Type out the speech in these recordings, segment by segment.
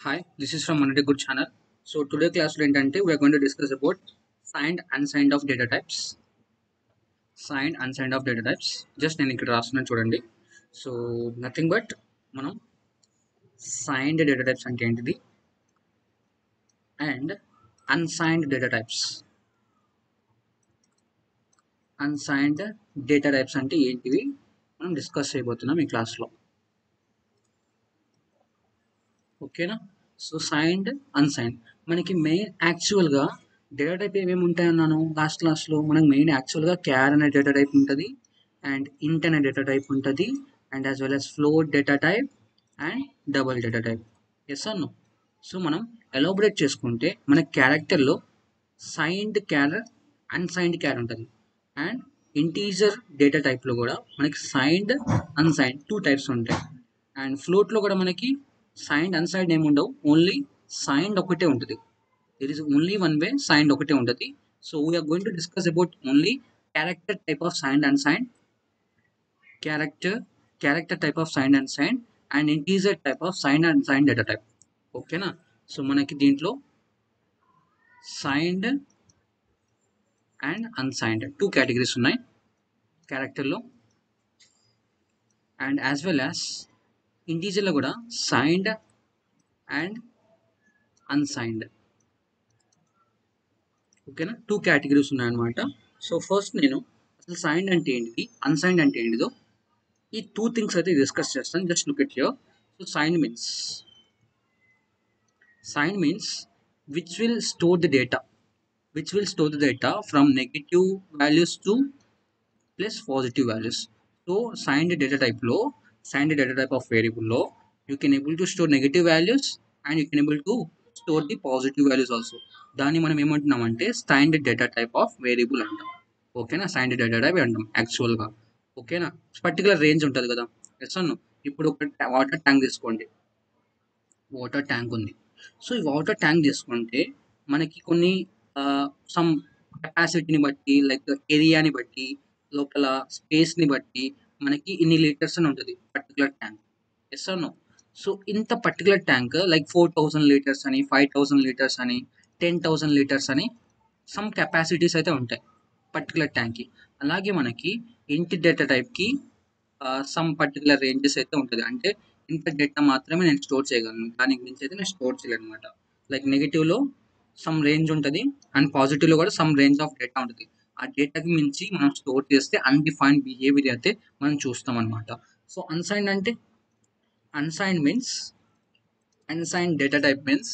Hi, this is from Monday Good channel. So today class ఏంటంటే we are going to discuss about signed unsigned of data types. Signed unsigned of data types. Just నేను ఇక్కడ రాస్తున్నాను చూడండి. So nothing but మనం signed data types అంటే ఏంటిది and unsigned data types. Unsigned data types అంటే ఏంటివి మనం డిస్కస్ చేయబోతున్నాం ఈ క్లాస్లో. ఓకేనా? సో సైన్డ్ అన్సైన్డ్ మనకి మెయిన్ యాక్చువల్గా డేటా టైప్ ఏమేమి ఉంటాయి అన్నాను లాస్ట్ క్లాస్లో. మనకి మెయిన్ యాక్చువల్గా క్యార్ అనే డేటా టైప్ ఉంటుంది అండ్ ఇంట్ అనే డేటా టైప్ ఉంటుంది and as well as float data type and double data type. Yes or no? So మనం ఎలాబొరేట్ చేసుకుంటే మన క్యారెక్టర్లో సైన్డ్ క్యార్ అన్సైన్డ్ క్యార్ ఉంటుంది అండ్ ఇంటీజర్ డేటా టైప్లో కూడా మనకి సైన్డ్ అన్సైన్డ్ టూ టైప్స్ ఉంటాయి అండ్ ఫ్లోట్లో కూడా మనకి సైన్డ్ అన్సైన్డ్ ఏమి ఉండవు, ఓన్లీ సైన్డ్ ఒకటే ఉంటుంది. There is only one way, signed ఒకటే ఉంటుంది. So we're going to discuss about only character type of signed and signed, character type of signed and signed and integer type of signed and signed data type. ఓకేనా? So మనకి దీంట్లో signed and unsigned two categories ఉన్నాయి క్యారెక్టర్లో and as well as ఇంటీజర్లో కూడా signed and unsigned. ఓకేనా? Two categories ఉన్నాయన్నమాట. So first నేను అసలు సైన్డ్ అంటే ఏంటిది, అన్సైన్డ్ అంటే ఏంటిదో ఈ టూ థింగ్స్ అయితే డిస్కస్ చేస్తాను. Just look at here. So signed means which will store the data, which will store the data from negative values to plus positive values. So signed data type లో, signed data type of variable లో you can able to store negative values and you can able to store the positive values also. దాన్ని మనం ఏమంటున్నాం అంటే signed data type of variable అంటాం. ఓకేనా? signed data type అంటాం యాక్చువల్గా. ఓకేనా? పర్టికులర్ రేంజ్ ఉంటుంది కదా. ఎస్ అన్న. ఇప్పుడు ఒక వాటర్ ట్యాంక్ తీసుకోండి. వాటర్ ట్యాంక్ ఉంది. సో ఈ వాటర్ ట్యాంక్ తీసుకుంటే మనకి కొన్ని సమ్ కెపాసిటీని బట్టి లైక్ ఏరియాని బట్టి లోపల స్పేస్ని బట్టి మనకి ఇన్ని లీటర్స్ అని ఉంటుంది particular tank. Yes or no? So ఇంత పర్టికులర్ ట్యాంక్ లైక్ 4000 లీటర్స్ అని, 5000 లీటర్స్ అని, 10,000 లీటర్స్ అని సమ్ కెపాసిటీస్ అయితే ఉంటాయి పర్టికులర్ ట్యాంక్కి. అలాగే మనకి ఇంటి డేటా టైప్కి సమ్ పర్టికులర్ రేంజెస్ అయితే ఉంటుంది. అంటే ఇంత డేటా మాత్రమే నేను స్టోర్ చేయగలను, దానికి మించి అయితే నేను స్టోర్ చేయలేను అనమాట. లైక్ నెగిటివ్లో సమ్ రేంజ్ ఉంటుంది అండ్ పాజిటివ్లో కూడా సమ్ రేంజ్ ఆఫ్ డేటా ఉంటుంది. ఆ డేటాకి మించి మనం స్టోర్ చేస్తే అన్డిఫైన్డ్ బిహేవియర్ అయితే మనం చూస్తాం అనమాట. సో అన్సైన్డ్ అంటే unsigned means unsigned data type means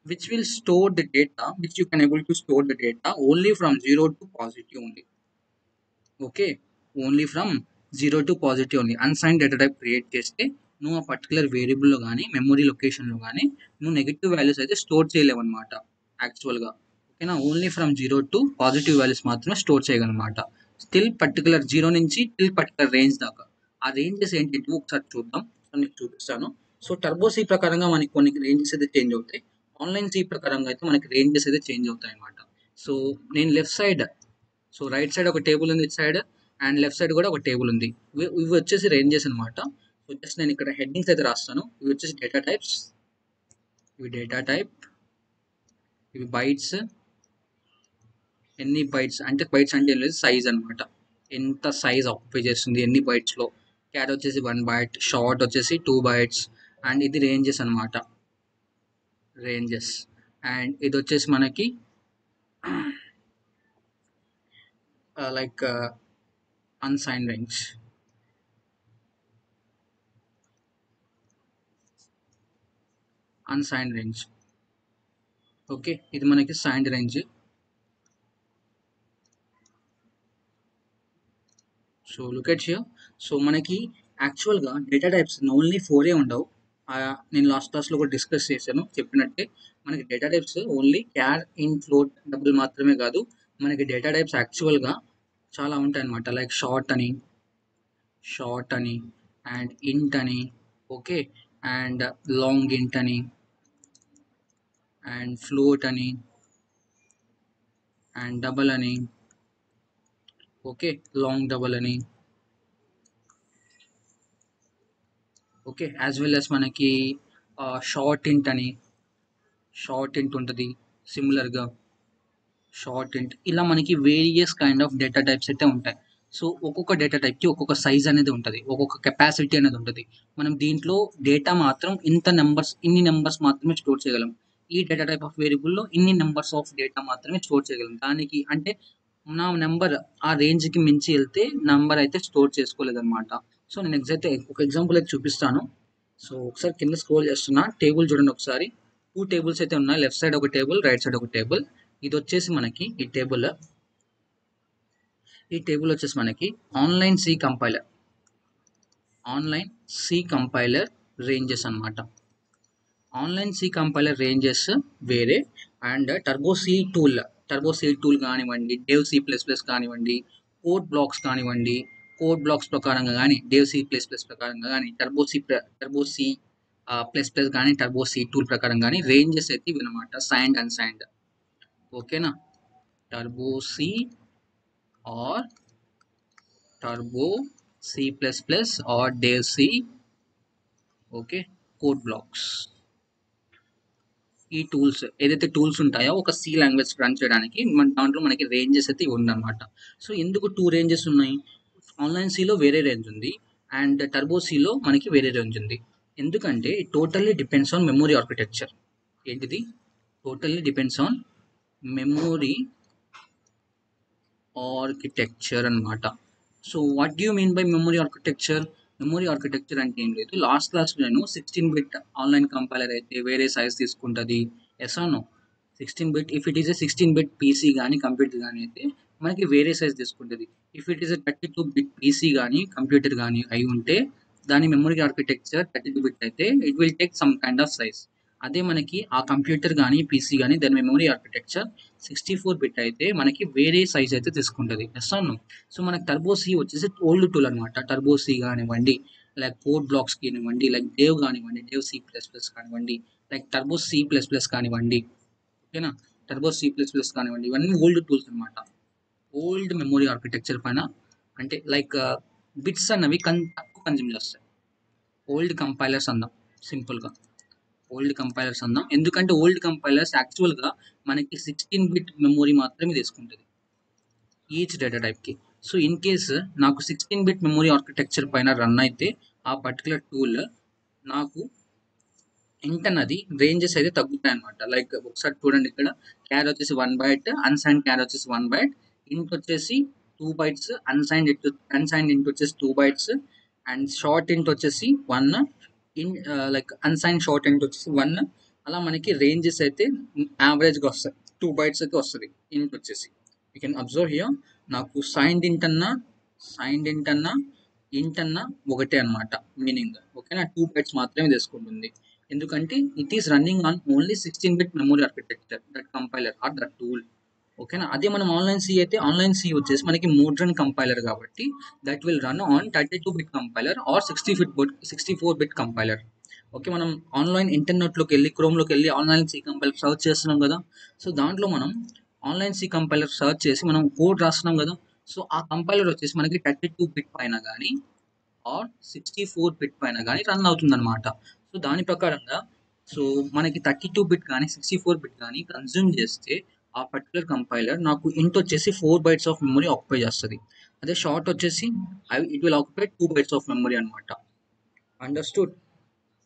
which will store the data, which you can able to store the data only from 0 to positive only. Okay, only from 0 to positive only. Unsigned data type create చేస్తే నువ్వు ఆ particular వేరియబుల్లో కానీ memory లొకేషన్లో కానీ నువ్వు negative values అయితే store చేయలేవు అనమాట యాక్చువల్గా. ఓకేనా? Only from 0 to positive values మాత్రమే స్టోర్ చేయగలనమాట. స్టిల్ పర్టికులర్ 0 నుంచి టిల్ పర్టికులర్ రేంజ్ దాకా. ఆ రేంజెస్ ఏంటి ఒకసారి చూద్దాం. నీకు చూపిస్తాను. సో టర్బో సి ప్రకారంగా మనకి కొన్ని రేంజెస్ అయితే చేంజ్ అవుతాయి. ఆన్లైన్ సి ప్రకారంగా అయితే మనకి రేంజెస్ అయితే చేంజ్ అవుతాయి అనమాట. సో నేను left side, so right side ఒక టేబుల్ ఉంది ఇటు సైడ్ అండ్ లెఫ్ట్ సైడ్ కూడా ఒక టేబుల్ ఉంది. ఇవి వచ్చేసి రేంజెస్ అనమాట. సో జస్ట్ నేను ఇక్కడ హెడ్డింగ్స్ అయితే రాస్తాను. ఇవి వచ్చేసి డేటా టైప్స్, ఇవి డేటా టైప్, ఇవి బైట్స్. ఎన్ని బైట్స్ అంటే, బైట్స్ అంటే ఏం లేదు, సైజ్ అనమాట. ఎంత సైజ్ ఆక్యుపై చేస్తుంది ఎన్ని బైట్స్లో. క్యాట్ వచ్చేసి 1 బైట్, షార్ట్ వచ్చేసి 2 బైట్స్ అండ్ ఇది రేంజెస్ అనమాట. రేంజెస్ అండ్ ఇది వచ్చేసి మనకి లైక్ అన్సైన్ రేంజ్. అన్సైన్ రేంజ్. ఓకే, ఇది మనకి signed range. So look at here. So మనకి యాక్చువల్గా డేటా టైప్స్ ఓన్లీ 4 ఉండవు. నేను లాస్ట్ క్లాస్లో కూడా డిస్కస్ చేశాను చెప్పినట్టే. మనకి data types only char, int, float, double మాత్రమే కాదు. మనకి డేటా టైప్స్ యాక్చువల్గా చాలా ఉంటాయి అనమాట. లైక్ షార్ట్ అని అండ్ ఇంట్ అని, ఓకే, అండ్ లాంగ్ ఇంట్ అని అండ్ ఫ్లోట్ అని అండ్ డబల్ అని, ఓకే, లాంగ్ డబల్ అని, ఓకే, యాజ్ వెల్ యాజ్ మనకి షార్ట్ ఇంట్ అని, షార్ట్ ఇంట్ ఉంటుంది, సిమిలర్గా షార్ట్ ఇంట్, ఇలా మనకి various kind of data types అయితే ఉంటాయి. సో ఒక్కొక్క డేటా టైప్కి ఒక్కొక్క సైజ్ అనేది ఉంటుంది, ఒక్కొక్క కెపాసిటీ అనేది ఉంటుంది. మనం దీంట్లో డేటా మాత్రం ఇంత నెంబర్స్, ఇన్ని నెంబర్స్ మాత్రమే స్టోర్ చేయగలం. ఈ డేటా టైప్ ఆఫ్ వేరియబుల్లో ఇన్ని నెంబర్స్ ఆఫ్ డేటా మాత్రమే స్టోర్ చేయగలం. దానికి అంటే నా నెంబర్ ఆ రేంజ్కి మించి వెళ్తే నెంబర్ అయితే స్టోర్ చేసుకోలేదన్నమాట. సో నేను ఒక ఎగ్జాంపుల్ అయితే చూపిస్తాను. సో ఒకసారి కింద స్క్రోల్ చేస్తున్నా, టేబుల్ చూడండి ఒకసారి. 2 టేబుల్స్ అయితే ఉన్నాయి, లెఫ్ట్ సైడ్ ఒక టేబుల్, రైట్ సైడ్ ఒక టేబుల్. ఇది వచ్చేసి మనకి ఈ టేబుల్ వచ్చేసి మనకి online C compiler, online C compiler ranges అన్నమాట. ఆన్లైన్ సి కంపైలర్ రేంజెస్ వేరే, అండ్ టర్బో సి టూల్ కానివ్వండి, డేవ్ సి ప్లస్ ప్లస్ కానివ్వండి, కోడ్ బ్లాక్స్ ప్రకారంగా కానీ, డేవ్ సి ప్లస్ ప్లస్ ప్రకారంగా కానీ, టర్బో సి ప్లస్ ప్లస్ కానీ, టర్బో సి టూల్ ప్రకారం కానీ రేంజెస్ అయితే ఇవి అనమాట, సైండ్ అండ్ సైండ్. ఓకేనా, turbo C or turbo C plus plus or Dev C. Okay, code blocks. ఈ టూల్స్ ఏదైతే టూల్స్ ఉంటాయో ఒక సి లాంగ్వేజ్ రన్ చేయడానికి, దాంట్లో మనకి రేంజెస్ అయితే ఉందన్నమాట. సో ఎందుకు 2 రేంజెస్ ఉన్నాయి? ఆన్లైన్ సిలో వేరే రేంజ్ ఉంది, అండ్ టర్బో సిలో మనకి వేరే రేంజ్ ఉంది. ఎందుకంటే totally depends on memory architecture. ఏంటిది? Totally depends on memory architecture అన్నమాట. So what do you mean by memory architecture? Memory architecture అంటే ఏం లేదు, లాస్ట్ క్లాస్ నేను 16 బిట్ ఆన్లైన్ కంపైలర్ అయితే వేరే సైజ్ తీసుకుంటుంది, yes or no? 16 bit, if it is a 16 bit PC కానీ computer కానీ అయితే మనకి వేరే సైజ్ తీసుకుంటుంది. If it is a 32 bit PC కానీ కంప్యూటర్ కానీ అయి ఉంటే దాని మెమొరీ ఆర్కిటెక్చర్ 32 బిట్ అయితే it will take some kind of size. అదే మనకి ఆ కంప్యూటర్ కానీ పీసీ కానీ దాని మెమొరీ ఆర్కిటెక్చర్ 64 బిట్ అయితే మనకి వేరే సైజ్ అయితే తీసుకుంటుంది, ఎస్ ఆర్ నో? సో మనకి టర్బో సి వచ్చేసి ఓల్డ్ టూల్ అనమాట. టర్బో సి కానివ్వండి, లైక్ కోడ్ బ్లాక్స్ కానివ్వండి, లైక్ డేవ్ కానివ్వండి, డేవ్ సి ప్లస్ ప్లస్ కానివ్వండి, like turbo C plus plus కానివ్వండి. ఓకేనా, టర్బో సి ప్లస్ ప్లస్ కానివ్వండి, ఇవన్నీ ఓల్డ్ టూల్స్ అనమాట. ఓల్డ్ మెమొరీ ఆర్కిటెక్చర్ పైన, అంటే లైక్ బిట్స్ అన్నవి తక్కువ కన్జ్యూమ్ చేస్తాయి. ఓల్డ్ కంపైలర్స్ అందాం, సింపుల్గా ఓల్డ్ కంపైలర్స్ అందాం. ఎందుకంటే ఓల్డ్ కంపైలర్స్ యాక్చువల్గా మనకి 16 బిట్ మెమొరీ మాత్రమే తీసుకుంటుంది ఈచ్ డేటా టైప్కి. సో ఇన్ కేస్ నాకు 16 బిట్ మెమొరీ ఆర్కిటెక్చర్ పైన రన్ అయితే ఆ పర్టికులర్ టూల్ నాకు ఇంట్ అన్నది రేంజెస్ అయితే తగ్గుతాయి అనమాట. లైక్ ఒకసారి చూడండి, ఇక్కడ క్యార్ వచ్చేసి 1 బైట్, అన్సైన్డ్ క్యార్ వచ్చేసి 1 బైట్, ఇంట్ వచ్చేసి 2 బైట్స్, అన్సైన్డ్ ఇంట్ వచ్చేసి 2 బైట్స్, అండ్ షార్ట్ ఇంట్ వచ్చేసి 1, ఇన్ లైక్ అన్సైన్డ్ షార్ట్ ఇంట్ వచ్చేసి 1. అలా మనకి రేంజెస్ అయితే యావరేజ్గా వస్తాయి, 2 బైట్స్ అయితే వస్తుంది ఇంట్ వచ్చేసి. యూ కెన్ అబ్జర్వ్ హియర్, నాకు సైన్డ్ ఇంట్ అన్నా ఇంట్ అన్నా ఒకటే అనమాట మీనింగ్. ఓకేనా, 2 బైట్స్ మాత్రమే తీసుకుంటుంది, ఎందుకంటే it is running on only 16 bit memory architecture, that compiler or that tool. ఓకేనా, అదే మనం ఆన్లైన్ సి అయితే, ఆన్లైన్ సి వచ్చేసి మనకి మోడ్రన్ కంపైలర్ కాబట్టి that will run on 32 bit compiler or 64 bit compiler. Okay, మనం ఆన్లైన్ ఇంటర్నెట్లోకి వెళ్ళి, క్రోమ్లోకి వెళ్ళి ఆన్లైన్ సి కంపైలర్ సర్చ్ చేస్తున్నాం కదా. సో దాంట్లో మనం ఆన్లైన్ సి కంపైలర్ సర్చ్ చేసి మనం కోడ్ రాస్తున్నాం కదా. సో ఆ కంపైలర్ వచ్చేసి మనకి 32 బిట్ పైన కానీ ఆర్ 64 బిట్ పైన కానీ రన్ అవుతుంది అనమాట. సో దాని ప్రకారంగా, సో మనకి 32 బిట్ కానీ 64 బిట్ కానీ కన్జ్యూమ్ చేస్తే ఆ పర్టికులర్ కంపైలర్ నాకు ఇంట్ వచ్చేసి 4 బైట్స్ ఆఫ్ మెమరీ ఆక్యుపై చేస్తుంది. అదే షార్ట్ వచ్చేసి it will occupy 2 bytes of memory అనమాట. అండర్స్టూడ్?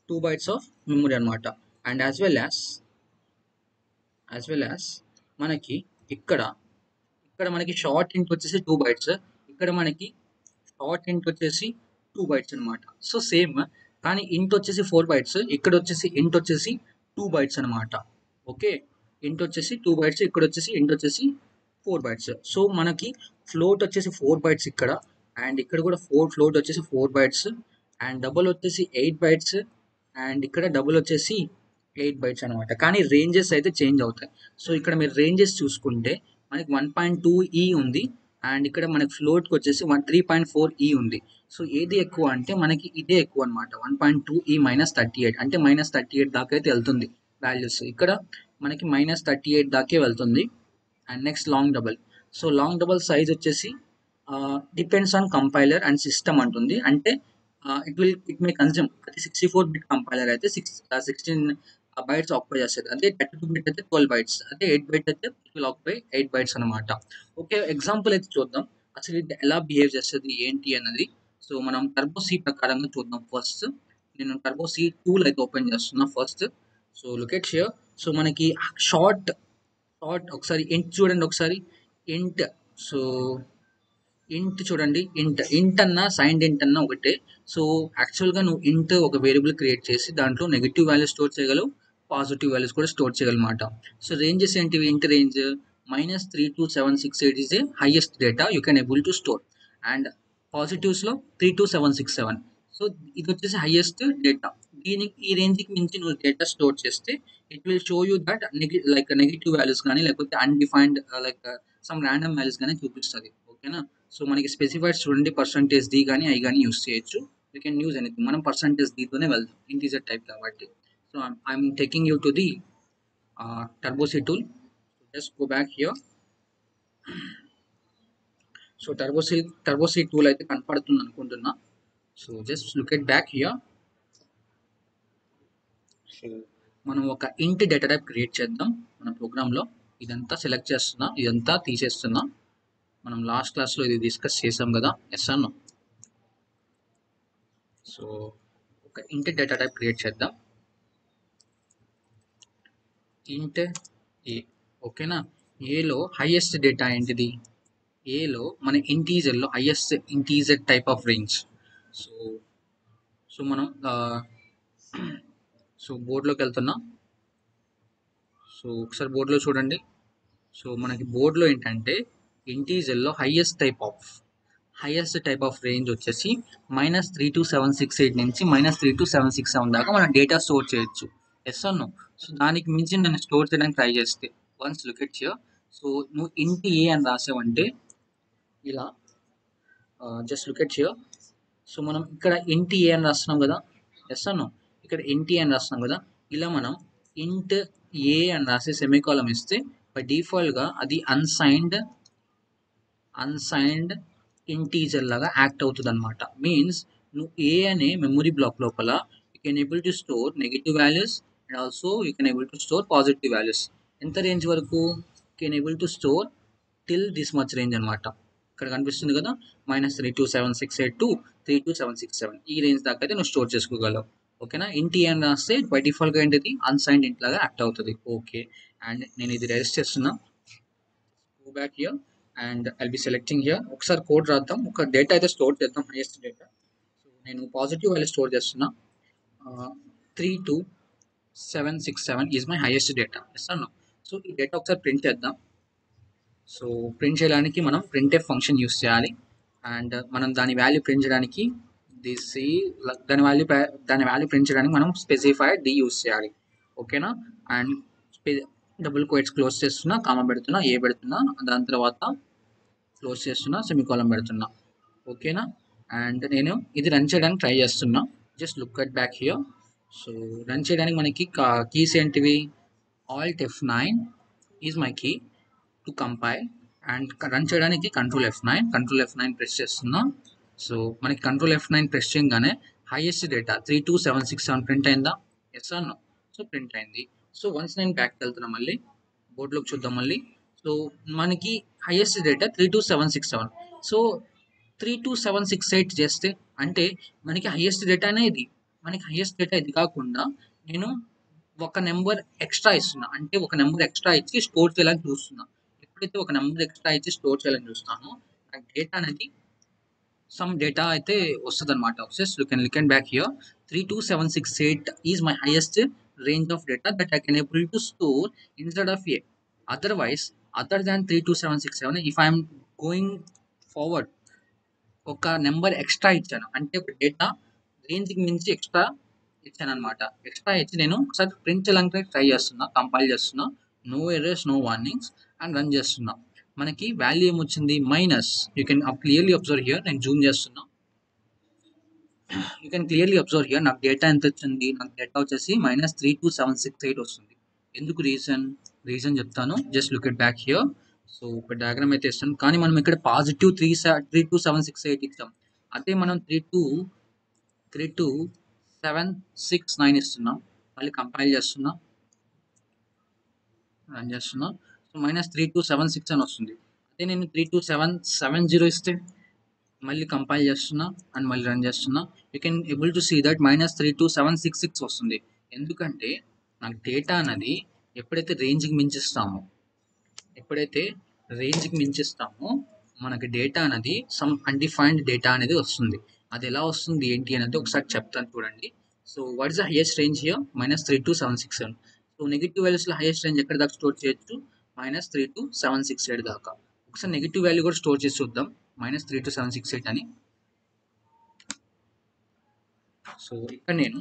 2 బైట్స్ ఆఫ్ మెమరీ అనమాట. అండ్ యాజ్ వెల్ యాజ్ మనకి ఇక్కడ ఇక్కడ మనకి షార్ట్ ఇంట్ వచ్చేసి 2 బైట్స్, ఇక్కడ మనకి షార్ట్ ఇంట్ వచ్చేసి 2 బైట్స్ అనమాట. సో సేమ్, కానీ ఇంట్ వచ్చేసి 4 బైట్స్, ఇక్కడ వచ్చేసి ఇంట్ వచ్చేసి 2 బైట్స్ అనమాట. ఓకే, ఇంట్ వచ్చేసి 2 బైట్స్, ఇక్కడ వచ్చేసి ఇంట్ వచ్చేసి 4 బైట్స్. సో మనకి ఫ్లోట్ వచ్చేసి 4 బైట్స్ ఇక్కడ, అండ్ ఇక్కడ కూడా ఫ్లోట్ వచ్చేసి 4 బైట్స్, అండ్ డబుల్ వచ్చేసి 8 బైట్స్, అండ్ ఇక్కడ డబుల్ వచ్చేసి 8 బైట్స్ అనమాట. కానీ రేంజెస్ అయితే చేంజ్ అవుతాయి. సో ఇక్కడ మీరు రేంజెస్ చూసుకుంటే మనకి 1.2 ఉంది, అండ్ ఇక్కడ మనకి ఫ్లోట్కి వచ్చేసి 3.4 ఉంది. సో ఏది ఎక్కువ అంటే మనకి ఇదే ఎక్కువ అనమాట, 1.2 -38, అంటే -38 దాకా అయితే వెళ్తుంది వాల్యూస్. ఇక్కడ మనకి -38 దాకే వెళ్తుంది. And next long double. So long double size వచ్చేసి depends on compiler and system అంటుంది. అంటే ఇట్ మే కన్జ్యూమ్, అది 64 బిట్ కంపైలర్ అయితే 16 బైట్స్ ఆక్యుపై చేస్తుంది. అదే 32 బిట్ అయితే 12 బైట్స్, అదే 8 బైట్ అయితే ఇట్ విల్ ఆక్యుపై 8 బైట్స్ అనమాట. ఓకే, ఎగ్జాంపుల్ అయితే చూద్దాం అసలు ఇది ఎలా బిహేవ్ చేస్తుంది ఏంటి అన్నది. సో మనం టర్బో సి ప్రకారంగా చూద్దాం. ఫస్ట్ నేను టర్బో సి టూల్ అయితే ఓపెన్ చేస్తున్నా first. So look at here. So మనకి షార్ట్ షార్ట్ ఒకసారి ఇంట్ చూడండి ఒకసారి. ఇంట్ సో ఇంట్ చూడండి, ఇంట్ అన్న సైన్డ్ ఇంట్ అన్న ఒకటే. సో యాక్చువల్గా నువ్వు ఇంట్ ఒక వేరియబుల్ క్రియేట్ చేసి దాంట్లో నెగిటివ్ వాల్యూస్ స్టోర్ చేయగలవు, పాజిటివ్ వాల్యూస్ కూడా స్టోర్ చేయగలమాట. సో రేంజెస్ ఏంటివి? ఇంట్ range -32768 is the highest data you can able to store, and positives లో 32767. సో ఇది వచ్చేసి హైయెస్ట్ డేటా. దీనికి ఈ రేంజ్కి మించి నువ్వు డేటా స్టోర్ చేస్తే it will show you that like negative values కానీ లేకపోతే undefined like some random values కానీ చూపిస్తుంది. ఓకేనా? సో మనకి స్పెసిఫైడ్ చూడండి, పర్సంటేజ్ డి కానీ ఐ కానీ యూస్ చేయొచ్చు. You can use anything. మనం పర్సంటేజ్ డితోనే వెళ్తాం, ఇంటీజర్ టైప్ కాబట్టి. So I'm taking you to the turbo C tool. Just go back here. So turbo C tool అయితే కనపడుతుంది అనుకుంటున్నా. So just look at back here. So మనం ఒక ఇంట్ డేటా టైప్ క్రియేట్ చేద్దాం మన ప్రోగ్రాంలో. ఇదంతా సెలెక్ట్ చేస్తున్నా, ఇదంతా తీసేస్తున్నా. మనం లాస్ట్ క్లాస్లో ఇది డిస్కస్ చేసాం కదా, ఎస్ అన్నో. సో ఒక ఇంట్ డేటా టైప్ క్రియేట్ చేద్దాం, ఇంట్ ఏ. ఓకేనా? ఏలో హైయెస్ట్ డేటా ఏంటిది? ఏలో మన ఇంటీజర్లో highest integer type of range. So so మనం సో బోర్డులోకి వెళ్తున్నా. సో ఒకసారి బోర్డులో చూడండి. సో మనకి బోర్డులో ఏంటంటే ఇంటీజర్లో హైయెస్ట్ టైప్ ఆఫ్ రేంజ్ వచ్చేసి -32768 నుంచి -32767 దాకా మనం డేటా స్టోర్ చేయొచ్చు. Yes or no? సో దానికి మించి నేను స్టోర్ చేయడానికి ట్రై చేస్తే once look at here. So నువ్వు ఇంట్ ఏ అని రాసావంటే ఇలా just look at here. So మనం ఇక్కడ ఇంట్ ఏ అని రాస్తున్నాం కదా, ఎస్ ఆర్ నో? ఇక్కడ ఇంట్ ఏ అని రాస్తున్నాం కదా, ఇలా మనం ఇంట్ ఏ అని రాసి సెమీకాలం ఇస్తే బై డిఫాల్ట్గా అది అన్సైన్డ్ ఇంటీజర్ లాగా యాక్ట్ అవుతుంది అనమాట. మీన్స్ నువ్వు ఏ అనే మెమరీ బ్లాక్ లోపల you can able to store negative values and also you can able to store positive values. ఎంత రేంజ్ వరకు? Can able to store till this much range అనమాట. ఇక్కడ కనిపిస్తుంది కదా, -32768 టు 32767 ఈ రేంజ్ దాకా అయితే నువ్వు స్టోర్ చేసుకోగలవు. ఓకేనా? ఇంట్ అని రాస్తే బై డిఫాల్ట్గా ఏంటిది అన్సైన్డ్ ఇంట్ లాగా యాక్ట్ అవుతుంది. ఓకే, అండ్ నేను ఇది రిజిస్టర్ చేస్తున్నా. Go back here and I'll be selecting here. ఒకసారి కోడ్ రాద్దాం, ఒక డేటా అయితే స్టోర్ చేద్దాం, హైయెస్ట్ డేటా. సో నేను పాజిటివ్ వాల్యూ స్టోర్ చేస్తున్నా. 32767 is my highest data. Yes అన్నా? సో ఈ డేటా ఒకసారి ప్రింట్ చేద్దాం. సో ప్రింట్ చేయడానికి మనం printf ఫంక్షన్ యూస్ చేయాలి. అండ్ మనం దాని వాల్యూ ప్రింట్ చేయడానికి దాని వాల్యూ ప్రింట్ చేయడానికి మనం స్పెసిఫైడ్ డి యూస్ చేయాలి. ఓకేనా? అండ్ డబుల్ కోట్స్ క్లోజ్ చేస్తున్నా, కామా పెడుతున్నా, ఏ పెడుతున్నా, దాని తర్వాత క్లోజ్ చేస్తున్నా, సెమీకాలం పెడుతున్నా. ఓకేనా? అండ్ నేను ఇది రన్ చేయడానికి ట్రై చేస్తున్నా. Just look at back here. So run చేయడానికి మనకి కీస్ ఏంటివి? Alt F9 is my key to compile. And run చేయడానికి కంట్రోల్ F9 ప్రెస్ చేస్తున్నా. సో మనకి కంట్రోల్ F9 ప్రెస్ చేయగానే హైయెస్ట్ డేటా 32767 ప్రింట్ అయిందా? Yes or no? So print అయింది. సో వన్స్ నేను బ్యాక్కి వెళ్తున్నా, మళ్ళీ బోర్డులోకి చూద్దాం మళ్ళీ. సో మనకి హైయెస్ట్ డేటా 32767. సో 32768 చేస్తే అంటే మనకి హైయెస్ట్ డేటానే ఇది. మనకి హైయెస్ట్ డేటా ఇది కాకుండా నేను ఒక నెంబర్ ఎక్స్ట్రా ఇస్తున్నా, అంటే ఒక నెంబర్ ఎక్స్ట్రా ఇచ్చి స్టోర్ చేయాలని చూస్తున్నా. ఎప్పుడైతే ఒక నెంబర్ ఎక్స్ట్రా ఇచ్చి స్టోర్ చేయాలని చూస్తానో నాకు డేటా అనేది సమ్ డేటా అయితే వస్తుంది అనమాట. You can look and back here. 32768 is my highest range of data that I can able to store instead of a. Otherwise, other than 32767, if I am going forward, ఒక number extra ఇచ్చాను అంటే ఒక data రేంజ్కి మించి extra ఇచ్చాను అనమాట. Extra ఇచ్చి నేను ఒకసారి ప్రింట్ చేయడానికి ట్రై చేస్తున్నా, కంపైల్ చేస్తున్నా, no errors, no warnings, and run చేస్తున్నా. మనకి వాల్యూ ఏమొచ్చింది? Minus. You can clearly observe here. నేను జూమ్ చేస్తున్నా. You can clearly observe here. నాకు డేటా ఎంత వచ్చింది? నాకు డేటా వచ్చేసి -32768 వస్తుంది. ఎందుకు రీజన్ చెప్తాను. Just look at back here. So ఒక డయాగ్రామ్ అయితే ఇస్తాను, కానీ మనం ఇక్కడ పాజిటివ్ 32768 ఇచ్చాం. అదే మనం 32769 ఇస్తున్నాం. మళ్ళీ కంపైల్ చేస్తున్నా. రన్ చేస్తున్నా. సో -3276 అని వస్తుంది. అదే నేను 32770 ఇస్తే మళ్ళీ కంపైల్ చేస్తున్నా అండ్ మళ్ళీ రన్ చేస్తున్నా. You can able to see that -32766 వస్తుంది. ఎందుకంటే నాకు డేటా అన్నది ఎప్పుడైతే ఎప్పుడైతే రేంజ్కి మించిస్తామో మనకి డేటా అనేది సమ్ అన్డిఫైన్డ్ డేటా అనేది వస్తుంది. అది ఎలా వస్తుంది ఏంటి అనేది ఒకసారి చెప్తాను చూడండి. So what is the highest range here -32767. So negative వాల్యూస్లో హైయెస్ట్ రేంజ్ ఎక్కడ దాకా స్టోర్ చేయొచ్చు -32768 దాకా. ఒకసారి నెగిటివ్ వాల్యూ కూడా స్టోర్ చేసి చూద్దాం -32768 అని. సో ఇక్కడ నేను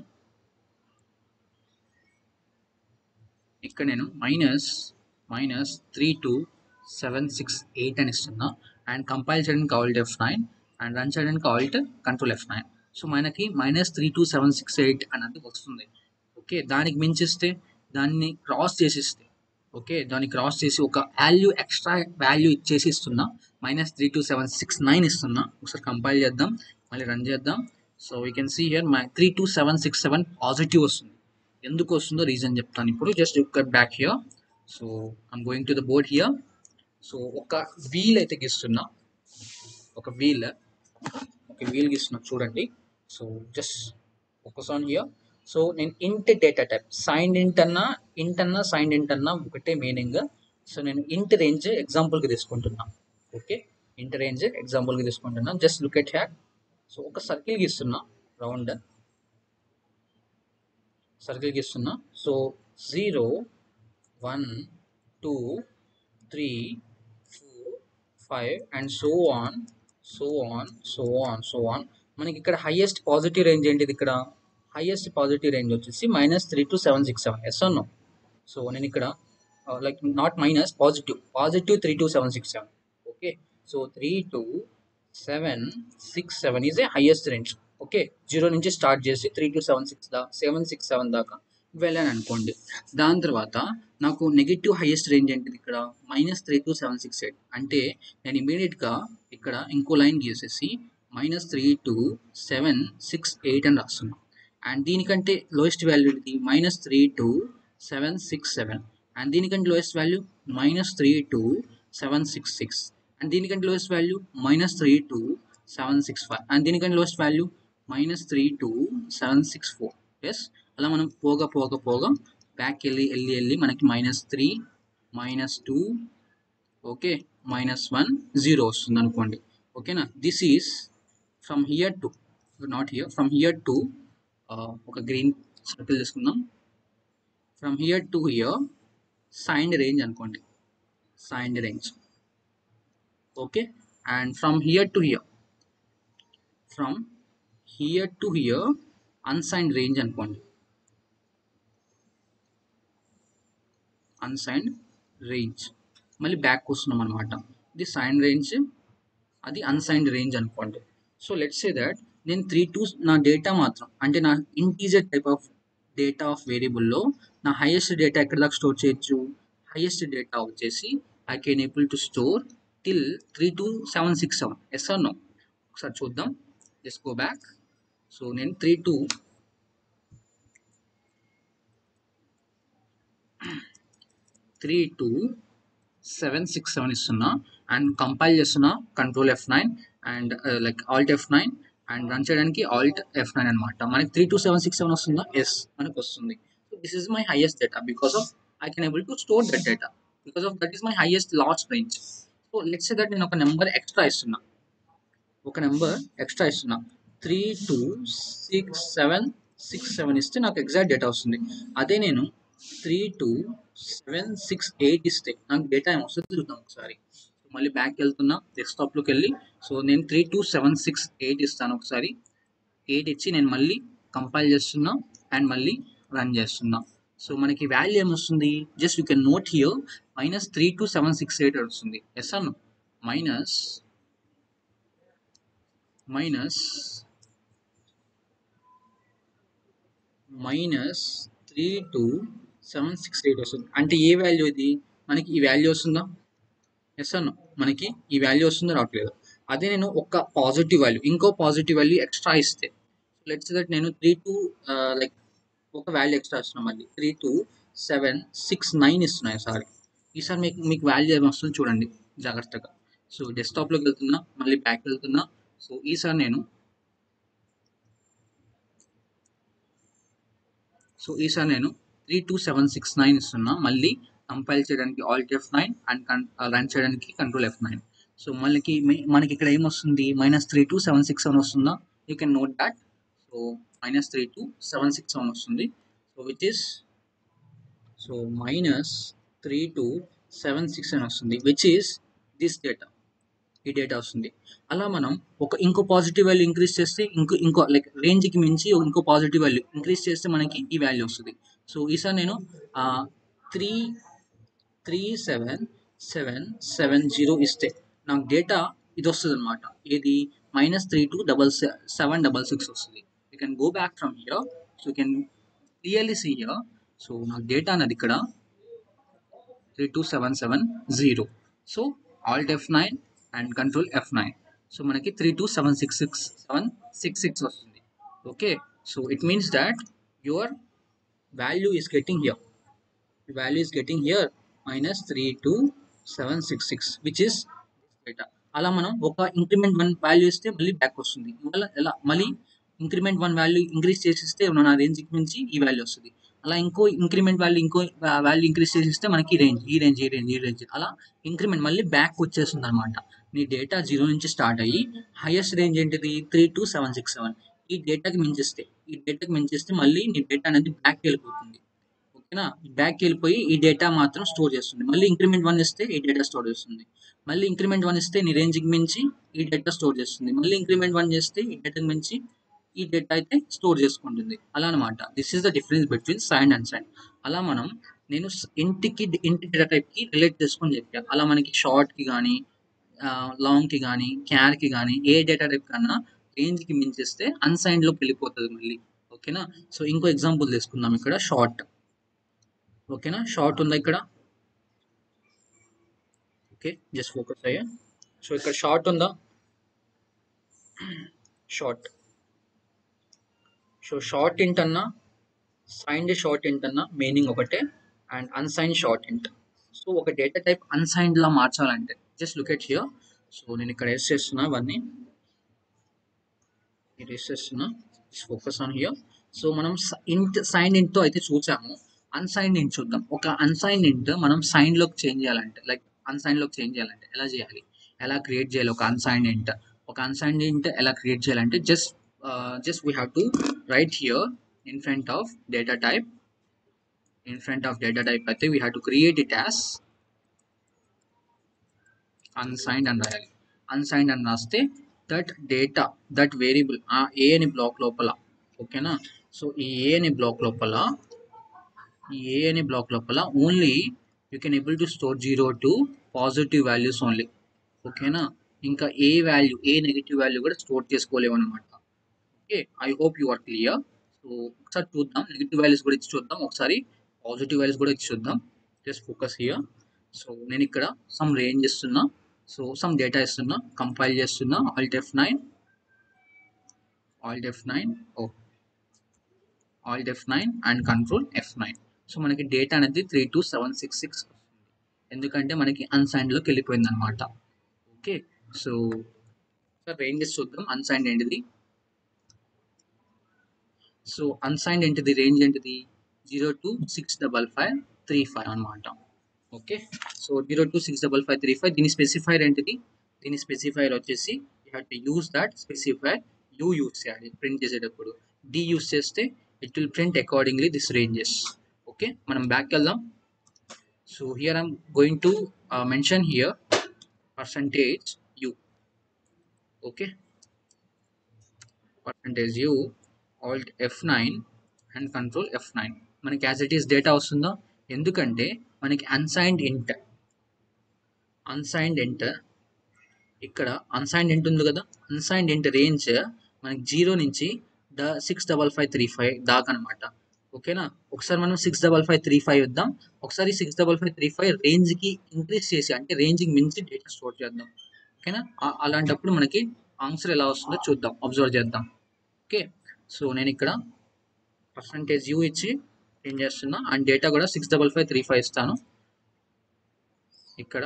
-32768 అని ఇస్తున్నా అండ్ కంపైల్ చేయడానికి Alt F9 అండ్ రన్ చేయడానికి Ctrl F9. సో మనకి -32768 అనేది వస్తుంది. ఓకే, దానికి మించిస్తే దాన్ని క్రాస్ చేసిస్తే దాన్ని క్రాస్ చేసి ఒక ఎక్స్ట్రా వాల్యూ ఇచ్చేసి ఇస్తున్నా -32769 ఇస్తున్నా. ఒకసారి కంపైల్ చేద్దాం, మళ్ళీ రన్ చేద్దాం. So we can see here 32767 positive వస్తుంది. ఎందుకు వస్తుందో రీజన్ చెప్తాను ఇప్పుడు. Just cut back here. So I'm going to the board here. So ఒక వీల్ అయితే గీస్తున్నా, ఒక వీల్ గీస్తున్నా చూడండి. So just focus on here. So నేను ఇంట్ డేటా టైప్ సైన్డ్ ఇంట్ అన్నా ఒకటే మీనింగ్. సో నేను ఇంట్ రేంజ్ ఎగ్జాంపుల్కి తీసుకుంటున్నా. ఓకే, ఇంట్ రేంజ్ ఎగ్జాంపుల్కి తీసుకుంటున్నా. Just look at hack. So ఒక సర్కిల్ గీస్తున్నా, రౌండ్ సర్కిల్ గీస్తున్నా. So 0 1 2 3 4 5 and so on. మనకి ఇక్కడ హైయెస్ట్ పాజిటివ్ రేంజ్ ఏంటిది? ఇక్కడ హైయెస్ట్ పాజిటివ్ రేంజ్ వచ్చేసి -32767. Yes or no? సో నేను ఇక్కడ like not minus, positive 32767. Okay, so 32767 is a highest range. Okay, 0 నుంచి స్టార్ట్ చేసి 767 దాకా వెళ్ళాను అనుకోండి. దాని తర్వాత నాకు నెగిటివ్ హైయెస్ట్ రేంజ్ ఏంటిది? ఇక్కడ -32768. అంటే నేను ఇమీడియట్గా ఇక్కడ ఇంకో లైన్ గీసేసి -32768 అని రాస్తున్నాను. అండ్ దీనికంటే లోయెస్ట్ వాల్యూ ఇది -32767. అండ్ దీనికంటే లోయెస్ట్ వాల్యూ -32766. అండ్ దీనికంటే లోయెస్ట్ వాల్యూ -32765. అండ్ దీనికంటే లోయెస్ట్ వాల్యూ -32764. ఎస్, అలా మనం పోగా బ్యాక్ వెళ్ళి మనకి -3 -2 ఓకే -1 0 వస్తుంది అనుకోండి. ఓకేనా? This is from here to not here, from here to ఒక గ్రీన్ సర్కిల్ తీసుకుందాం. From here to here signed range అనుకోండి, signed range. Okay, and from here to here unsigned range అనుకోండి, అన్సైన్డ్ రేంజ్. మళ్ళీ back వస్తున్నాం అనమాట. ఇది sign range, అది unsigned range అనుకోండి. సో లెట్స్ సే దట్ నేను 32 నా డేటా మాత్రం, అంటే నా integer type of data of వేరియబుల్లో నా హైయెస్ట్ డేటా ఎక్కడ దాకా స్టోర్ చేయొచ్చు? హైయెస్ట్ డేటా వచ్చేసి I can able to store till 32767. Yes or no? ఒకసారి చూద్దాం. Just go back. సో నేను 32767 ఇస్తున్నా అండ్ కంపైల్ చేస్తున్నా Ctrl F9 and like Alt F9 and run చేయడానికి Alt F9 అనమాట. మనకి 32767 వస్తుందా? ఎస్, మనకు వస్తుంది. So this is my highest data because of I can able to store that data, because of that is my highest last range. So let's say that నేను ఒక number extra ఇస్తున్నా, 32767 ఇస్తే నాకు ఎగ్జాక్ట్ డేటా వస్తుంది. అదే నేను 32768 ఇస్తే నాకు డేటా ఏమొస్తుంది చూద్దాం ఒకసారి. మళ్ళీ బ్యాక్ వెళ్తున్నా, డెస్క్టాప్లోకి వెళ్ళి. సో నేను 32768 ఇస్తాను. ఒకసారి 8 ఇచ్చి నేను మళ్ళీ కంపైల్ చేస్తున్నా అండ్ మళ్ళీ రన్ చేస్తున్నా. సో మనకి వాల్యూ ఏమొస్తుంది? Just you can note here -32768 వస్తుంది. ఎస్ అన్న -32768 వస్తుంది. అంటే ఏ వాల్యూ ఇది? మనకి ఈ వాల్యూ వస్తుందా? ఎస్ అన్న, మనకి ఈ వాల్యూ వస్తుందో రావట్లేదు. అదే నేను ఒక పాజిటివ్ వాల్యూ, ఇంకో పాజిటివ్ వాల్యూ ఎక్స్ట్రా ఇస్తే, లెట్స్ దట్ నేను 32 లైక్ ఒక వాల్యూ ఎక్స్ట్రా ఇస్తున్నాను, మళ్ళీ 769 ఇస్తున్నాయి. సారీ, ఈసారి మీకు వాల్యూ ఏమి వస్తుందో చూడండి జాగ్రత్తగా. సో డెస్క్టాప్లోకి వెళ్తున్నా, మళ్ళీ బ్యాక్ వెళ్తున్నా. సో ఈసారి నేను 32769 ఇస్తున్నా. మళ్ళీ కంపైల్ చేయడానికి Alt F9 అండ్ రన్ చేయడానికి Control F9. సో మనకి ఇక్కడ ఏమొస్తుంది, -32767 వస్తుందా? You can note that. So -32767 వస్తుంది. సో విచ్ ఇస్ -3276 అని వస్తుంది, విచ్ ఈస్ దిస్ డేటా. ఈ డేటా వస్తుంది. అలా మనం ఇంకో పాజిటివ్ వాల్యూ ఇంక్రీజ్ చేస్తే ఇంకో లైక్ రేంజ్కి మించి ఇంకో పాజిటివ్ వాల్యూ ఇంక్రీజ్ చేస్తే మనకి ఈ వాల్యూ వస్తుంది. సో ఈసారి నేను 33770 ఇస్తే నాకు డేటా ఇది వస్తుంది అనమాట. ఇది -327766 వస్తుంది. You can go back from here. So you can clearly see here. So నాకు డేటా అనేది ఇక్కడ 32770. So Alt F9 and Control F9. So మనకి 32766 వస్తుంది. Okay, so it means that your value is getting here. Value is getting here -32766, which is data. అలా మనం ఒక increment 1 value ఇస్తే మళ్ళీ బ్యాక్ వస్తుంది. ఎలా మళ్ళీ ఇంక్రిమెంట్ 1 వాల్యూ ఇంక్రీజ్ చేసిస్తే మన రేంజ్కి మించి ఈ వాల్యూ వస్తుంది. అలా ఇంకో ఇంక్రిమెంట్ వాల్యూ వాల్యూ ఇంక్రీజ్ చేసిస్తే మనకి ఈ రేంజ్ అలా ఇంక్రిమెంట్ మళ్ళీ బ్యాక్ వచ్చేస్తుంది అనమాట. నీ డేటా 0 నుంచి స్టార్ట్ అయ్యి హైయెస్ట్ రేంజ్ ఏంటిది 32767. ఈ డేటాకి మించిస్తే మళ్ళీ నీ డేటా అనేది బ్యాక్ వెళ్ళిపోతుంది. ఓకేనా, బ్యాక్ వెళ్ళిపోయి ఈ డేటా మాత్రం స్టోర్ చేస్తుంది. మళ్ళీ ఇంక్రిమెంట్ 1 ఇస్తే ఈ డేటా స్టోర్ చేస్తుంది. మళ్ళీ ఇంక్రిమెంట్ 1 ఇస్తే నీ రేంజ్కి మించి ఈ డేటా స్టోర్ చేస్తుంది. మళ్ళీ ఇంక్రిమెంట్ 1 చేస్తే ఈ డేటాకి మించి ఈ డేటా అయితే స్టోర్ చేసుకుంటుంది. అలా అనమాట. This is the difference between sign and sign. అలా నేను ఇంటి డేటా టైప్కి రిలేట్ చేసుకొని చెప్పాను. అలా మనకి షార్ట్కి కానీ లాంగ్కి కానీ క్యార్కి కానీ ఏ డేటా టైప్ కన్నా రేంజ్కి మించిస్తే అన్సైన్లోకి వెళ్ళిపోతుంది మళ్ళీ. ఓకేనా, సో ఇంకో ఎగ్జాంపుల్ తీసుకుందాం. ఇక్కడ షార్ట్. ఓకేనా, షార్ట్ ఉందా ఇక్కడ? ఓకే, జస్ట్ ఫోకస్ అయ్యా. సో ఇక్కడ షార్ట్ ఉందా? షార్ట్. సో షార్ట్ ఇంట్ అన్నా సైన్డ్ షార్ట్ ఇంట్ అన్నా మీనింగ్ ఒకటే, అండ్ అన్సైన్డ్ షార్ట్ ఇంట్. సో ఒక డేటా టైప్ అన్సైన్డ్ లా మార్చాలంటే just look at here. So నేను ఇక్కడ రేస్ చేస్తున్నా, ఇవన్నీ రేస్ చేస్తున్నా. Focus on here. సో మనం సైన్డ్ ఇంట్తో అయితే చూసాము. అన్సైన్డ్ ఇంట్ చూద్దాం. ఒక అన్సైన్డ్ ఇంట్ మనం సైన్లోకి చేంజ్ చేయాలంటే, లైక్ అన్సైన్లోకి చేంజ్ చేయాలంటే ఎలా చేయాలి, ఎలా క్రియేట్ చేయాలి ఒక అన్సైన్డ్ ఇంట్ ఎలా క్రియేట్ చేయాలంటే just we have to write here in front of data type అయితే we have to create it as unsigned and రాయాలి. అన్సైన్డ్ అని రాస్తే దట్ వేరియబుల్ ఏ అని బ్లాక్ లోపల. ఓకేనా, సో ఈ ఏ అని బ్లాక్ లోపల only you can able to store 0 to positive values only. ఓకేనా, ఇంకా ఏ నెగిటివ్ వాల్యూ కూడా స్టోర్ చేసుకోలేము అనమాట. Okay, I hope you are clear. So ఒకసారి చూద్దాం, నెగిటివ్ వాల్యూస్ కూడా ఇచ్చి చూద్దాం, ఒకసారి పాజిటివ్ వాల్యూస్ కూడా ఇచ్చి చూద్దాం. Just focus here. సో నేను ఇక్కడ సమ్ రేంజ్ ఇస్తున్నా, సో సమ్ డేటా ఇస్తున్నా, కంపైల్ చేస్తున్నా. Alt F9 and Control F9. So మనకి డేటా అనేది 32766 ఎందుకంటే మనకి అన్సైన్డ్లోకి వెళ్ళిపోయింది అనమాట. ఓకే, సో రేంజెస్ చూద్దాం. అన్సైన్డ్ ఏంటిది? సో అన్సైన్డ్ ఏంటిది, రేంజ్ ఏంటిది 0 to 65535 అనమాట. Okay, so 0 to 65535. దీని స్పెసిఫైర్ ఏంటిది? దీని స్పెసిఫైర్ వచ్చేసి you have to use that specifier. Use చేయాలి ప్రింట్ చేసేటప్పుడు. యూస్ చేస్తే it will print accordingly this ranges. Okay, మనం బ్యాక్ వెళ్దాం. So here I'm going to mention here %u. Okay, %u, Alt F9 and Control F9. మనకి as it is data వస్తుందా? ఎందుకంటే మనకి unsigned ఇంట్ ఇక్కడ అన్సైన్డ్ ఇంట్ ఉంది కదా. అన్సైన్డ్ ఇంట్ రేంజ్ మనకి 0 నుంచి 65535 దాకా అనమాట. ఓకేనా, ఒకసారి మనం 65535 ఇద్దాం. ఒకసారి 65535 రేంజ్కి ఇంక్రీజ్ చేసి, అంటే రేంజ్కి మించి డేటా స్టోర్ చేద్దాం. ఓకేనా, అలాంటప్పుడు మనకి ఆన్సర్ ఎలా వస్తుందో చూద్దాం, అబ్జర్వ్ చేద్దాం. ఓకే, సో నేను ఇక్కడ %u ఇచ్చి ఏం చేస్తున్నా అండ్ డేటా కూడా 65535 ఇస్తాను. ఇక్కడ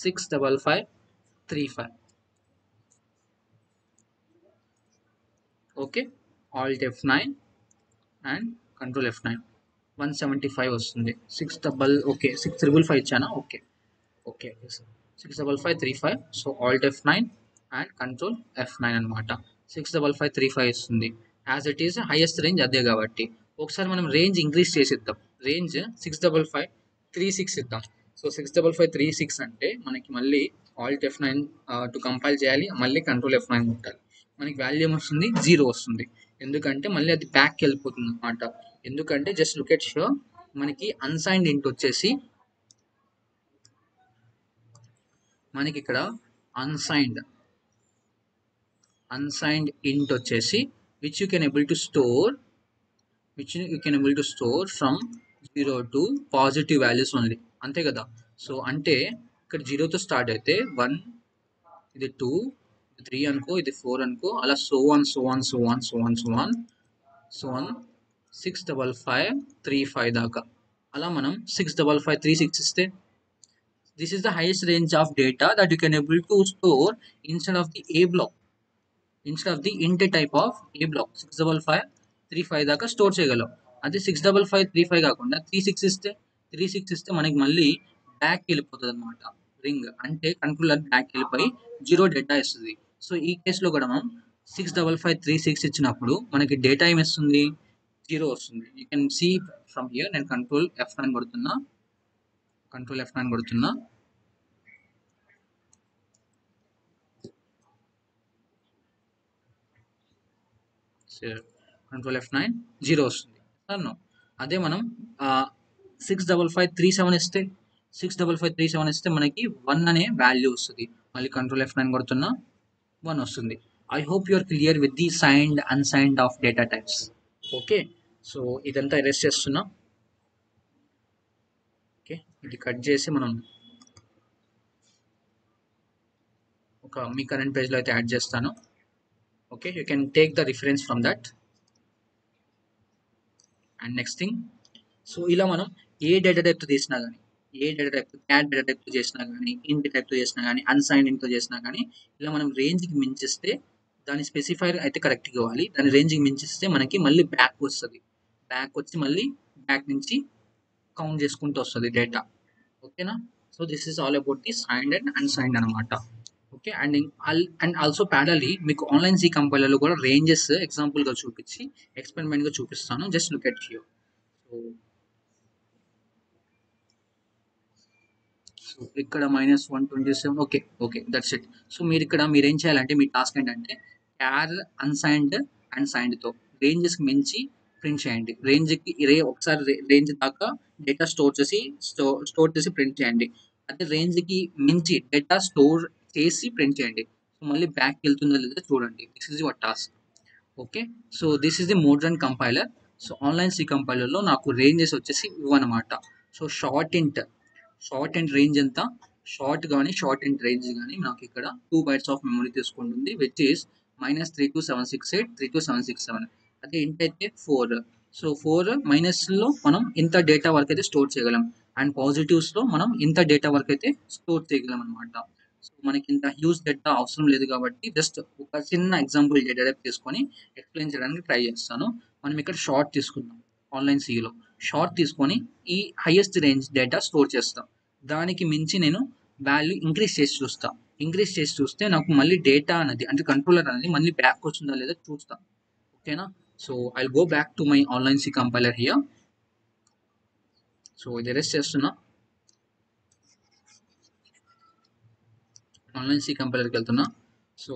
65535. Okay, Alt F9 and control F9. 175 వస్తుంది. ఓకే 6555 ఇచ్చానా? Okay okay 65535. So alt F9 and control F9 అనమాట. 65535 ఇస్తుంది. As it is highest range అదే కాబట్టి ఒకసారి మనం రేంజ్ ఇంక్రీజ్ చేసిద్దాం. రేంజ్ 65536 ఇద్దాం. సో 65536 అంటే మనకి మళ్ళీ ఆల్ట్ F9 టు కంపైల్ చేయాలి, మళ్ళీ కంట్రోల్ F9 కొట్టాలి. మనకి వాల్యూ వస్తుంది 0 వస్తుంది. ఎందుకంటే మళ్ళీ అది బ్యాక్కి వెళ్ళిపోతుంది అనమాట. ఎందుకంటే జస్ట్ లుక్ ఎట్ షో మనకి అన్సైన్డ్ ఇంట్ వచ్చేసి మనకి ఇక్కడ అన్సైన్డ్ int వచ్చేసి which you can able to store from 0 to positive values only, అంతే కదా. సో అంటే ఇక్కడ 0తో స్టార్ట్ అయితే 1, ఇది 2, 3 అనుకో, ఇది 4 అనుకో, అలా సో ఆన్ 65535 దాకా. అలా మనం 65536 ఇస్తే this is the highest range of data that you can able to store instead of the A block, instead of the int type of A block. 65535 దాకా స్టోర్ చేయగలం. అదే 65535 కాకుండా 36 ఇస్తే మనకి మళ్ళీ బ్యాక్ వెళ్ళిపోతుంది అనమాట. రింగ్ అంటే కంట్రోలర్ బ్యాక్ వెళ్ళిపోయి 0 డేటా ఇస్తుంది. సో ఈ కేసులో కూడా మనం 65536 ఇచ్చినప్పుడు మనకి డేటా ఏమి ఇస్తుంది? 0 వస్తుంది. You can see from here. నేను కంట్రోల్ F9 కొడుతున్నా. కంట్రోల్ F9 0 వస్తుంది. అదే మనం 65537 ఇస్తే 65537 ఇస్తే మనకి 1 అనే వాల్యూ వస్తుంది. మళ్ళీ కంట్రోల్ F9 కొడుతున్నా, 1 వస్తుంది. I hope you are clear with the signed unsigned of data types. Okay, so ఇదంతా ఎరేస్ చేస్తున్నా. ఓకే, ఇది కట్ చేసి మనం ఒక మీ కరెంట్ పేజ్లో అయితే యాడ్ చేస్తాను. Okay, you can take the reference from that. And next thing, so ఇలా మనం ఏ డేటా టైప్తో చేసినా కానీ, క్యాట్ డేటా టైప్తో చేసినా కానీ, ఇంట్ టైప్తో చేసినా కానీ, అన్సైన్డ్ ఇంట్తో చేసినా కానీ, ఇలా మనం రేంజ్కి మించిస్తే దాని స్పెసిఫైర్ అయితే కరెక్ట్గా ఇవ్వాలి. దాని రేంజ్కి మించిస్తే మనకి మళ్ళీ బ్యాక్ వస్తుంది. బ్యాక్ వచ్చి మళ్ళీ బ్యాక్ నుంచి కౌంట్ చేసుకుంటూ వస్తుంది డేటా. ఓకేనా? So this is all about the signed and unsigned అనమాట. ఓకే, అండ్ ఆల్సో ప్యారలీ మీకు ఆన్లైన్ సి కంపైలర్లో కూడా రేంజెస్ ఎగ్జాంపుల్గా చూపించి ఎక్స్పెరిమెంట్గా చూపిస్తాను. Just look at here. So ఇక్కడ -127. Okay that's it. సో మీరు ఏం చేయాలంటే మీ టాస్క్ ఏంటంటే క్యార్ అన్సైన్డ్ అండ్ సైన్డ్తో రేంజెస్కి మించి ప్రింట్ చేయండి. ఒకసారి రేంజ్ దాకా డేటా స్టోర్ చేసి ప్రింట్ చేయండి. అదే రేంజ్కి మించి డేటా స్టోర్ చేసి ప్రింట్ చేయండి. సో మళ్ళీ బ్యాక్ వెళ్తుందో లేదో చూడండి. This is your task. Okay, so this is the modern compiler. So online C కంపైలర్లో నాకు రేంజెస్ వచ్చేసి ఇవన్నమాట. సో షార్ట్ అండ్ రేంజ్ ఎంత, షార్ట్ అండ్ రేంజ్ కానీ నాకు ఇక్కడ 2 bytes ఆఫ్ మెమరీ తీసుకుంటుంది, విచ్ ఈస్ -32768 32767. అదే ఇంట్ అయితే 4. సో 4 మైనస్లో మనం ఇంత డేటా వరకు అయితే స్టోర్ చేయగలం, అండ్ పాజిటివ్స్లో మనం ఇంత డేటా వరకు అయితే స్టోర్ చేయగలం అనమాట. సో మనకి ఇంత హ్యూజ్ డేటా అవసరం లేదు కాబట్టి జస్ట్ ఒక చిన్న ఎగ్జాంపుల్ డేటా టైప్ తీసుకొని ఎక్స్ప్లెయిన్ చేయడానికి ట్రై చేస్తాను. మనం ఇక్కడ షార్ట్ తీసుకుందాం. ఆన్లైన్ సిలో షార్ట్ తీసుకొని ఈ హైయెస్ట్ రేంజ్ డేటా స్టోర్ చేస్తాం. దానికి మించి నేను వాల్యూ ఇంక్రీజ్ చేసి చూస్తే నాకు మళ్ళీ డేటా అనేది అంటే కంట్రోలర్ అనేది మళ్ళీ బ్యాక్ వచ్చిందా లేదా చూస్తాం. ఓకేనా? So I go back to my online C compiler here. So ఇది ఎరేస్ చేస్తున్నా. ఆన్లైన్ సి కంపైలర్కి వెళ్తున్నా. So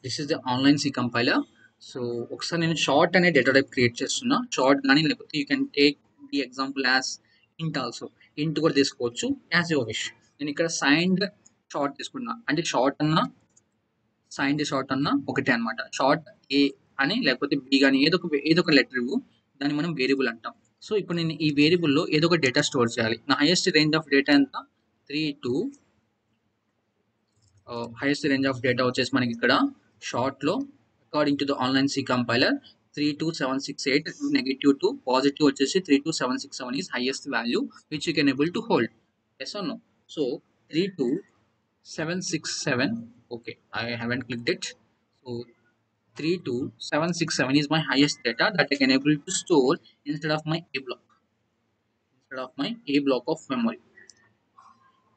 this is the online C compiler. So ఒకసారి నేను షార్ట్ అనే డేటా టైప్ క్రియేట్ చేస్తున్నా. షార్ట్ కానీ లేకపోతే you can take the example as int also. Int కూడా తీసుకోవచ్చు యాజ్ యువర్ విష్. నేను ఇక్కడ సైన్డ్ షార్ట్ తీసుకున్నా. అంటే సైన్డ్ షార్ట్ అన్న ఒకటే అనమాట. షార్ట్ ఏ అని లేకపోతే బి కానీ ఏదో ఒక లెటర్ ఇవ్వు, దాన్ని మనం వేరియబుల్ అంటాం. సో ఇప్పుడు నేను ఈ వేరియబుల్లో ఏదో ఒక డేటా స్టోర్ చేయాలి. నా హైయెస్ట్ రేంజ్ ఆఫ్ డేటా ఎంత 3 హైయెస్ట్ రేంజ్ ఆఫ్ డేటా వచ్చేసి మనకి ఇక్కడ షార్ట్లో according to the online C compiler 32768 negative to positive వచ్చేసి 32767 is highest value which you can able to hold. Yes or no? So 32767, okay, I haven't clicked it. So 32767 is my highest data that I can able to store instead of my A block, instead of my A block of memory.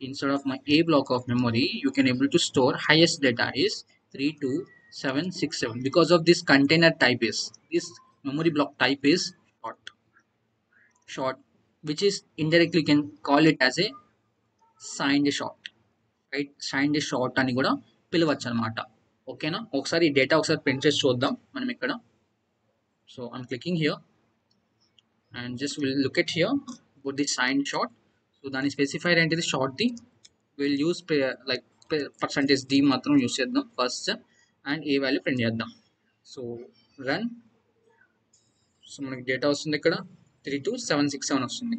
Instead of my A block of memory, you can able to store highest data is 32767 because of this container type is this memory block type is short, short, which is indirectly you can call it as a signed short, right? Signed short అని కూడా పిలవచ్చు అనమాట. ఓకేనా? ఒకసారి ఈ data ఒకసారి print చేసి చూద్దాం మనం ఇక్కడ. So I'm clicking here and just we'll look at here about the signed short. So దాని స్పెసిఫైర్ ఏంటిది short the will use like percentage D మాత్రం యూస్ చేద్దాం first and a value print చేద్దాం. So run. సో మనకి data వస్తుంది ఇక్కడ 32767 వస్తుంది.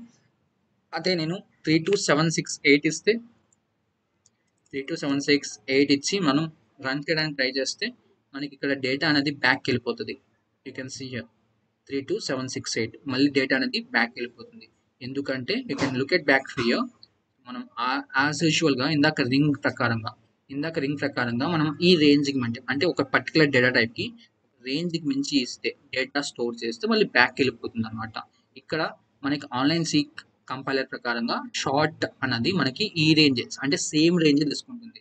అదే నేను 32768 ఇస్తే 32768 ఇచ్చి మనం రన్ చేయడానికి ట్రై చేస్తే మనకి ఇక్కడ డేటా అనేది బ్యాక్ వెళ్ళిపోతుంది. యూ కెన్ సీ హియర్ 32768 మళ్ళీ డేటా అనేది బ్యాక్ వెళ్ళిపోతుంది. ఎందుకంటే you can look at back here. మనం యాజ్ యూజువల్గా ఇందాక రింగ్ ప్రకారంగా మనం ఈ రేంజ్కి అంటే ఒక పర్టికులర్ డేటా టైప్కి రేంజ్కి మించి ఇస్తే డేటా స్టోర్ చేస్తే మళ్ళీ బ్యాక్ వెళ్ళిపోతుంది అనమాట. ఇక్కడ మనకి ఆన్లైన్ సీక్ కంపైలర్ ప్రకారంగా షార్ట్ అన్నది మనకి ఈ రేంజెస్ అంటే సేమ్ రేంజ్ తీసుకుంటుంది.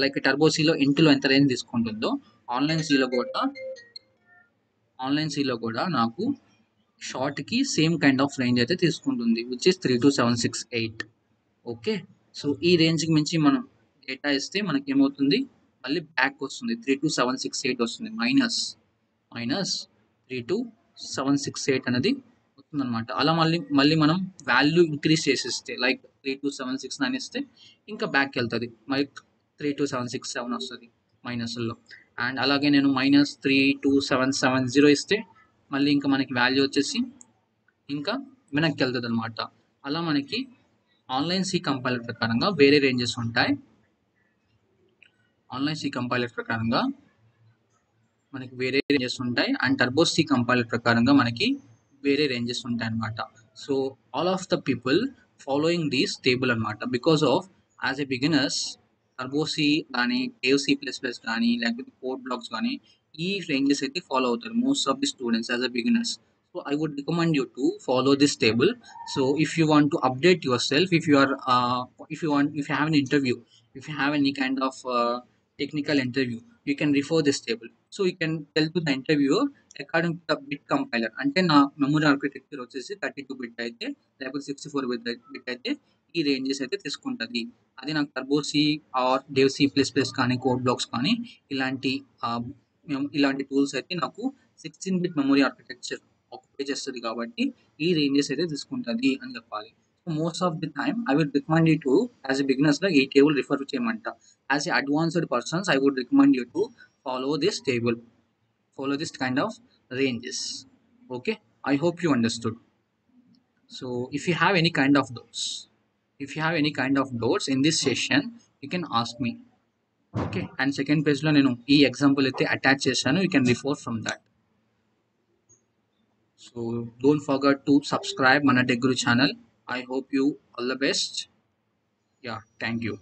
లైక్ టర్బోసీలో ఇంటిలో ఎంత రేంజ్ తీసుకుంటుందో ఆన్లైన్ సీలో కూడా నాకు షార్ట్కి సేమ్ కైండ్ ఆఫ్ రేంజ్ అయితే తీసుకుంటుంది విచ్ ఇస్ 32768. ఓకే, సో ఈ రేంజ్కి మించి మనం డేటా ఇస్తే మనకి ఏమవుతుంది మళ్ళీ బ్యాక్ వస్తుంది 32768 వస్తుంది మైనస్ 32768 అనేది వస్తుంది అనమాట. అలా మళ్ళీ మనం వాల్యూ ఇంక్రీజ్ చేసిస్తే లైక్ 32769 ఇస్తే ఇంకా బ్యాక్ వెళ్తుంది మళ్ళీ 32767 వస్తుంది మైనస్లో. అండ్ అలాగే నేను -32770 ఇస్తే మళ్ళీ ఇంకా మనకి వాల్యూ వచ్చేసి ఇంకా వెనక్కి వెళ్తుంది అనమాట. అలా మనకి ఆన్లైన్ సి కంపైలర్ ప్రకారంగా వేరే రేంజెస్ ఉంటాయి. ఆన్లైన్ సి కంపైలర్ ప్రకారంగా మనకి వేరే రేంజెస్ ఉంటాయి అండ్ టర్బో సి కంపైలర్ ప్రకారంగా మనకి వేరే రేంజెస్ ఉంటాయి అనమాట. So all of the people following these table అనమాట because of as a beginners turbo C కానీ KC++ కానీ లేకపోతే కోడ్ బ్లాక్స్ కానీ ఈ రేంజెస్ అయితే ఫాలో అవుతారు most of the students as a beginners. So I would recommend you to follow this table. So if you want to update yourself, if you have an interview, if you have any kind of technical interview, you can refer this table. So you can tell to the interviewer according to the bit compiler. అంటే నా memory architecture వచ్చేసి 32 bit అయితే లేకపోతే 64 bit అయితే ఈ ranges అయితే తీసుకుంటుంది. అది నాకు టర్బోసి ఆర్ DevC++ కానీ కోడ్ బ్లాక్స్ కానీ ఇలాంటి టూల్స్ అయితే నాకు 16 బిట్ మెమరీ ఆర్కిటెక్చర్ ఆక్యుపై చేస్తుంది కాబట్టి ఈ రేంజెస్ అయితే తీసుకుంటుంది అని చెప్పాలి. So most of the time I would recommend you to as a బిగినర్స్గా ఈ టేబుల్ రిఫర్ చేయమంట. As a advanced persons I would recommend you to follow this table, follow this kind of ranges. Okay, I hope you understood. So if you have any kind of doubts in this session you can ask me. Okay, and second page lo nenu ee example అయితే attach చేశాను, you can refer from that. So don't forget to subscribe mana Tech Guru channel. I hope you all the best. Yeah, thank you.